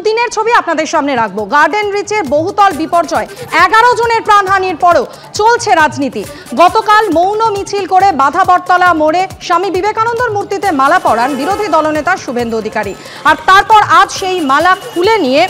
দুদিনের ছবি আপনাদের সামনে রাখবো। গার্ডেন রিচের বহুতল বিপর্যয়, 11 জনের প্রাণহানির পরেও চলছে রাজনীতি। গতকাল মৌন মিছিল করে বাধাবরতলা মোড়ে স্বামী বিবেকানন্দর মূর্তিতে মালা পরান বিরোধী দলনেতা শুভেন্দু অধিকারী। আর তারপর আজ সেই মালা খুলে নিয়ে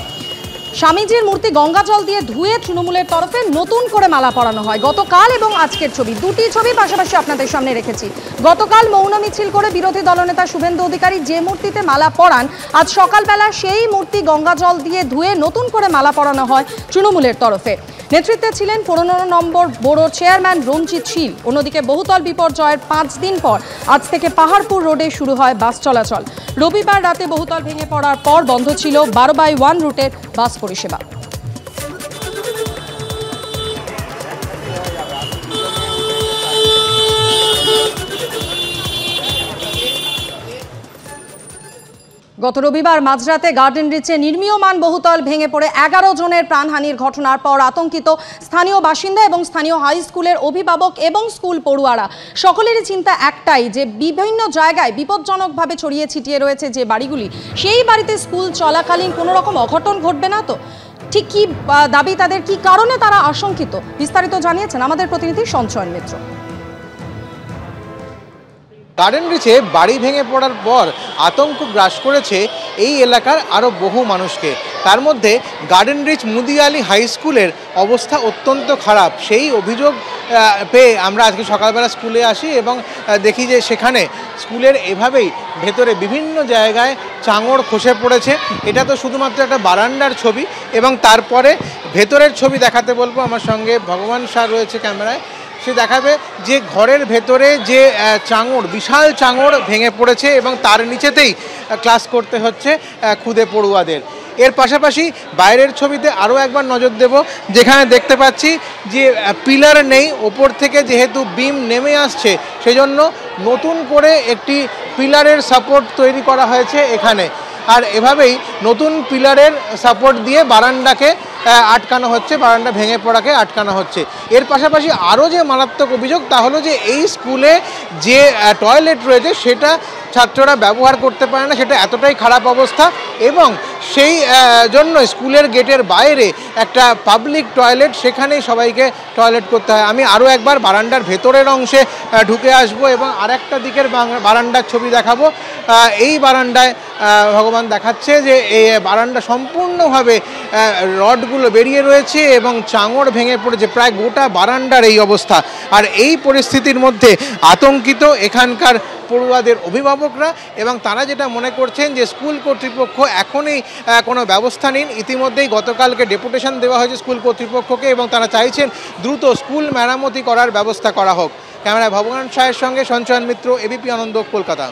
স্বামীজির মূর্তি গঙ্গা জল দিয়ে ধুয়ে তৃণমূলের তরফে নতুন করে মালা পরানো হয়। গতকাল এবং আজকের ছবি, দুটি ছবি পাশাপাশি আপনাদের সামনে রেখেছি। গতকাল মৌন মিছিল করে বিরোধী দলনেতা শুভেন্দু অধিকারী যে মূর্তিতে মালা পরান, আজ সকালবেলা সেই মূর্তি গঙ্গা জল দিয়ে ধুয়ে নতুন করে মালা পরানো হয় তৃণমূলের তরফে। নেতৃত্বে ছিলেন 15 নম্বর বোর্ডের চেয়ারম্যান রঞ্জিত শীল। অন্যদিকে বহুতল বিপর্যয়ের 5 দিন পর আজ থেকে পাহাড়পুর রোডে শুরু হয় বাস চলাচল। রবিবার রাতে বহুতল ভেঙে পড়ার পর বন্ধ ছিল 12/1 রুটের বাস পরিষেবা। গত রবিবার মাঝরাতে গার্ডেন রিচে নির্মীয়মান বহুতল ভেঙে পড়ে 11 জনের প্রাণহানির ঘটনার পর আতঙ্কিত স্থানীয় বাসিন্দা এবং স্থানীয় হাই স্কুলের অভিভাবক এবং স্কুল পড়ুয়ারা। সকলেরই চিন্তা একটাই, যে বিভিন্ন জায়গায় বিপজ্জনকভাবে ছড়িয়ে ছিটিয়ে রয়েছে যে বাড়িগুলি, সেই বাড়িতে স্কুল চলাকালীন কোনো রকম অঘটন ঘটবে না তো? ঠিক কি দাবি তাদের, কি কারণে তারা আশঙ্কিত, বিস্তারিত জানিয়েছেন আমাদের প্রতিনিধি সঞ্চয়ন মিত্র। গার্ডেন রিচে বাড়ি ভেঙে পড়ার পর আতঙ্ক গ্রাস করেছে এই এলাকার আরও বহু মানুষকে। তার মধ্যে গার্ডেন রিচ মুদিয়ালি হাই স্কুলের অবস্থা অত্যন্ত খারাপ। সেই অভিযোগ পেয়ে আমরা আজকে সকালবেলা স্কুলে আসি এবং দেখি যে সেখানে স্কুলের এভাবেই ভেতরে বিভিন্ন জায়গায় চাঙড় খসে পড়েছে। এটা তো শুধুমাত্র একটা বারান্দার ছবি, এবং তারপরে ভেতরের ছবি দেখাতে বলবো। আমার সঙ্গে ভগবান স্যার রয়েছে ক্যামেরায়, সে দেখাবে যে ঘরের ভেতরে যে চাঙড়, বিশাল চাঙড় ভেঙে পড়েছে এবং তার নিচেতেই ক্লাস করতে হচ্ছে খুদে পড়ুয়াদের। এর পাশাপাশি বাইরের ছবিতে আরও একবার নজর দেব, যেখানে দেখতে পাচ্ছি যে পিলার নেই, ওপর থেকে যেহেতু বিম নেমে আসছে সেজন্য নতুন করে একটি পিলারের সাপোর্ট তৈরি করা হয়েছে এখানে। আর এভাবেই নতুন পিলারের সাপোর্ট দিয়ে বারান্দাকে আটকানো হচ্ছে, বারান্দা ভেঙে পড়াকে আটকানো হচ্ছে। এর পাশাপাশি আরও যে মারাত্মক অভিযোগ তা হলো যে এই স্কুলে যে টয়লেট রয়েছে সেটা ছাত্ররা ব্যবহার করতে পারে না, সেটা এতটাই খারাপ অবস্থা। এবং সেই জন্য স্কুলের গেটের বাইরে একটা পাবলিক টয়লেট, সেখানেই সবাইকে টয়লেট করতে হয়। আমি আরও একবার বারান্দার ভেতরের অংশে ঢুকে আসবো এবং আরেকটা দিকের বারান্দার ছবি দেখাবো। এই বারান্দায় ভগবান দেখাচ্ছে যে এই বারান্দা সম্পূর্ণভাবে রডগুলো বেরিয়ে রয়েছে এবং চাঙড় ভেঙে পড়েছে, প্রায় গোটা বারান্দার এই অবস্থা। আর এই পরিস্থিতির মধ্যে আতঙ্কিত এখানকার পড়ুয়াদের অভিভাবকরা, এবং তারা যেটা মনে করছেন যে স্কুল কর্তৃপক্ষ এখনই কোনো ব্যবস্থা নিন। ইতিমধ্যেই গতকালকে ডেপুটেশন দেওয়া হয়েছে স্কুল কর্তৃপক্ষকে এবং তারা চাইছেন দ্রুত স্কুল মেরামতি করার ব্যবস্থা করা হোক। ক্যামেরায় ভগবান সাহের সঙ্গে সঞ্চয়ন মিত্র, এবিপি আনন্দ, কলকাতা।